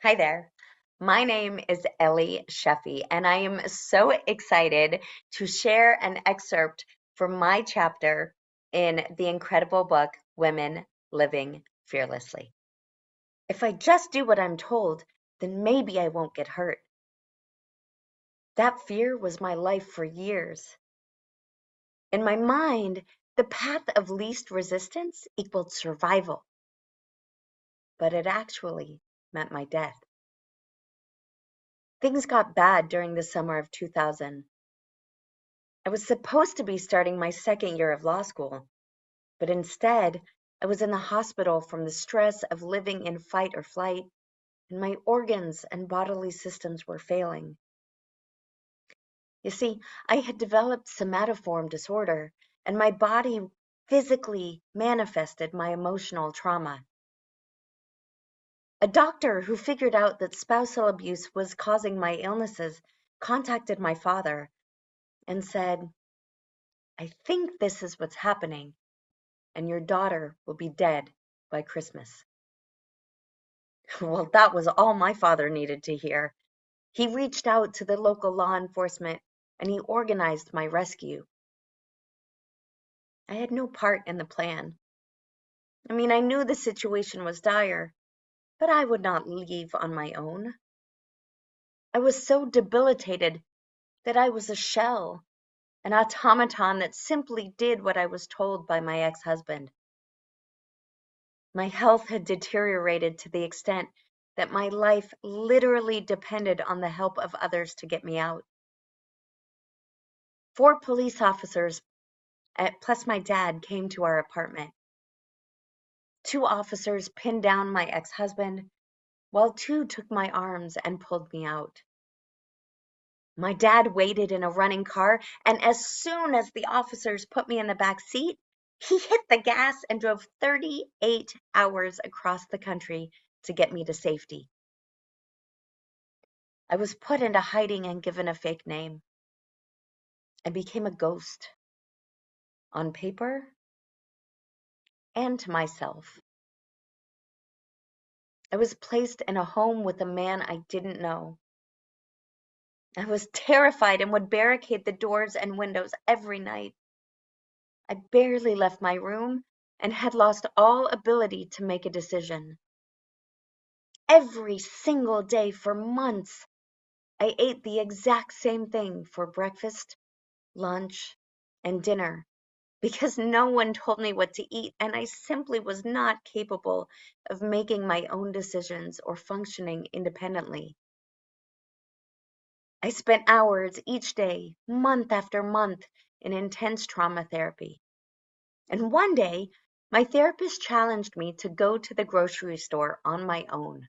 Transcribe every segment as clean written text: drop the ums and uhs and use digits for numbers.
Hi there. My name is Ellie Shefi, and I am so excited to share an excerpt from my chapter in the incredible book, Women Living Fearlessly. If I just do what I'm told, then maybe I won't get hurt. That fear was my life for years. In my mind, the path of least resistance equaled survival, but it actually meant my death. Things got bad during the summer of 2000. I was supposed to be starting my second year of law school, but instead, I was in the hospital from the stress of living in fight or flight, and my organs and bodily systems were failing. You see, I had developed somatoform disorder, and my body physically manifested my emotional trauma. A doctor who figured out that spousal abuse was causing my illnesses contacted my father and said, "I think this is what's happening, and your daughter will be dead by Christmas." Well, that was all my father needed to hear. He reached out to the local law enforcement and he organized my rescue. I had no part in the plan. I knew the situation was dire, but I would not leave on my own. I was so debilitated that I was a shell, an automaton that simply did what I was told by my ex-husband. My health had deteriorated to the extent that my life literally depended on the help of others to get me out. 4 police officers, plus my dad, came to our apartment. 2 officers pinned down my ex-husband, while 2 took my arms and pulled me out. My dad waited in a running car, and as soon as the officers put me in the back seat, he hit the gas and drove 38 hours across the country to get me to safety. I was put into hiding and given a fake name. I became a ghost, on paper and to myself. I was placed in a home with a man I didn't know. I was terrified and would barricade the doors and windows every night. I barely left my room and had lost all ability to make a decision. Every single day for months, I ate the exact same thing for breakfast, lunch, and dinner because no one told me what to eat, and I simply was not capable of making my own decisions or functioning independently. I spent hours each day, month after month, in intense trauma therapy. And one day, my therapist challenged me to go to the grocery store on my own.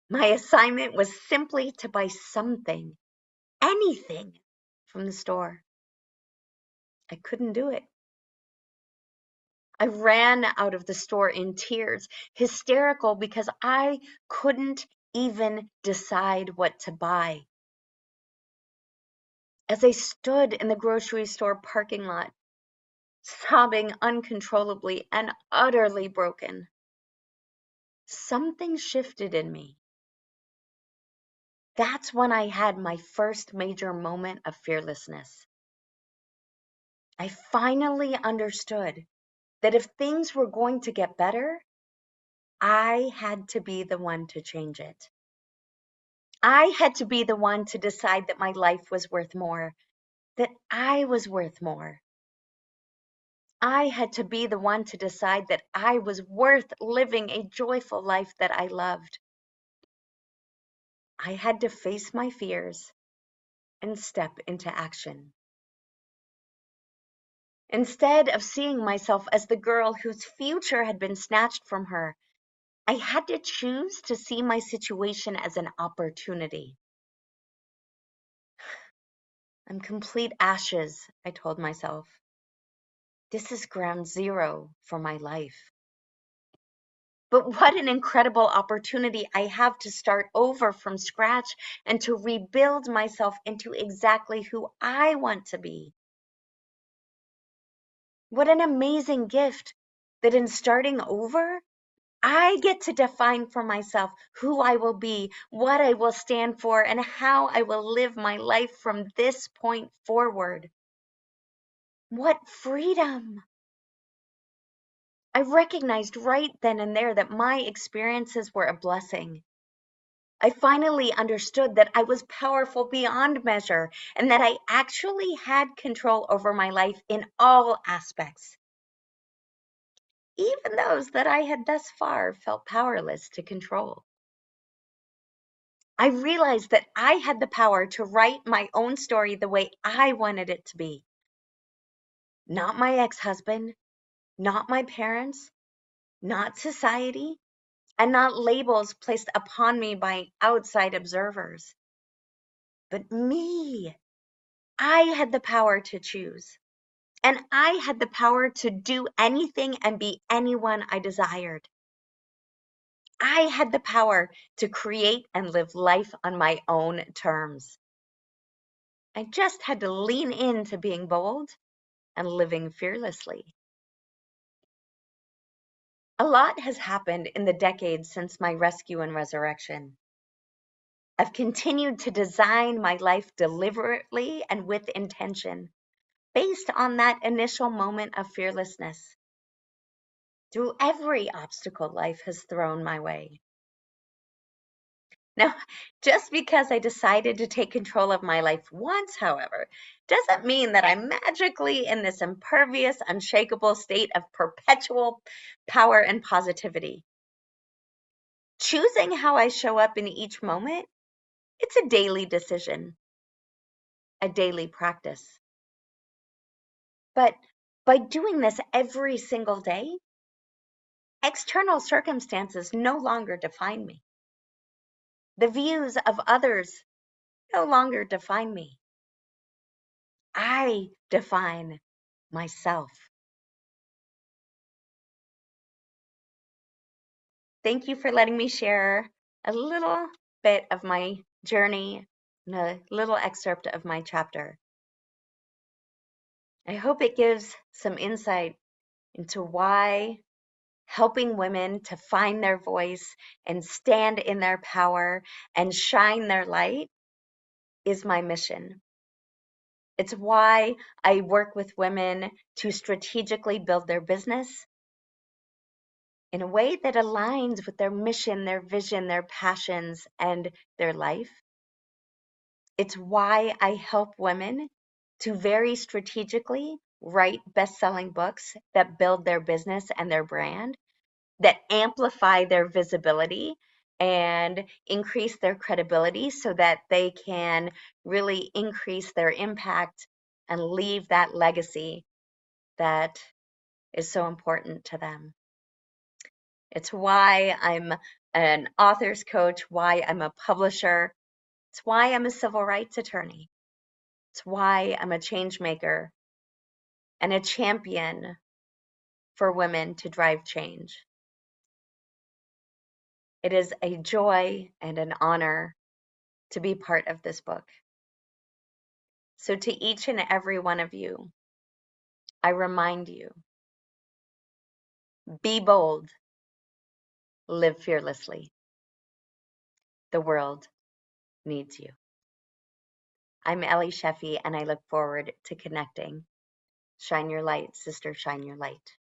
My assignment was simply to buy something, anything, from the store. I couldn't do it. I ran out of the store in tears, hysterical because I couldn't even decide what to buy. As I stood in the grocery store parking lot, sobbing uncontrollably and utterly broken, something shifted in me. That's when I had my first major moment of fearlessness. I finally understood that if things were going to get better, I had to be the one to change it. I had to be the one to decide that my life was worth more, that I was worth more. I had to be the one to decide that I was worth living a joyful life that I loved. I had to face my fears and step into action. Instead of seeing myself as the girl whose future had been snatched from her, I had to choose to see my situation as an opportunity. I'm complete ashes, I told myself. This is ground zero for my life. But what an incredible opportunity I have to start over from scratch and to rebuild myself into exactly who I want to be. What an amazing gift that in starting over, I get to define for myself who I will be, what I will stand for, and how I will live my life from this point forward. What freedom! I recognized right then and there that my experiences were a blessing. I finally understood that I was powerful beyond measure and that I actually had control over my life in all aspects, even those that I had thus far felt powerless to control. I realized that I had the power to write my own story the way I wanted it to be. Not my ex-husband, not my parents, not society, and not labels placed upon me by outside observers. But me, I had the power to choose. And I had the power to do anything and be anyone I desired. I had the power to create and live life on my own terms. I just had to lean into being bold and living fearlessly. A lot has happened in the decades since my rescue and resurrection. I've continued to design my life deliberately and with intention, based on that initial moment of fearlessness, through every obstacle life has thrown my way. Now, just because I decided to take control of my life once, however, doesn't mean that I'm magically in this impervious, unshakable state of perpetual power and positivity. Choosing how I show up in each moment, it's a daily decision, a daily practice. But by doing this every single day, external circumstances no longer define me. The views of others no longer define me. I define myself. Thank you for letting me share a little bit of my journey and a little excerpt of my chapter. I hope it gives some insight into why helping women to find their voice and stand in their power and shine their light is my mission. It's why I work with women to strategically build their business in a way that aligns with their mission, their vision, their passions, and their life. It's why I help women to very strategically write best-selling books that build their business and their brand, that amplify their visibility and increase their credibility so that they can really increase their impact and leave that legacy that is so important to them. It's why I'm an author's coach, why I'm a publisher. It's why I'm a civil rights attorney. It's why I'm a change maker and a champion for women to drive change. It is a joy and an honor to be part of this book. So to each and every one of you, I remind you, be bold, live fearlessly. The world needs you. I'm Ellie Shefi, and I look forward to connecting. Shine your light, sister, shine your light.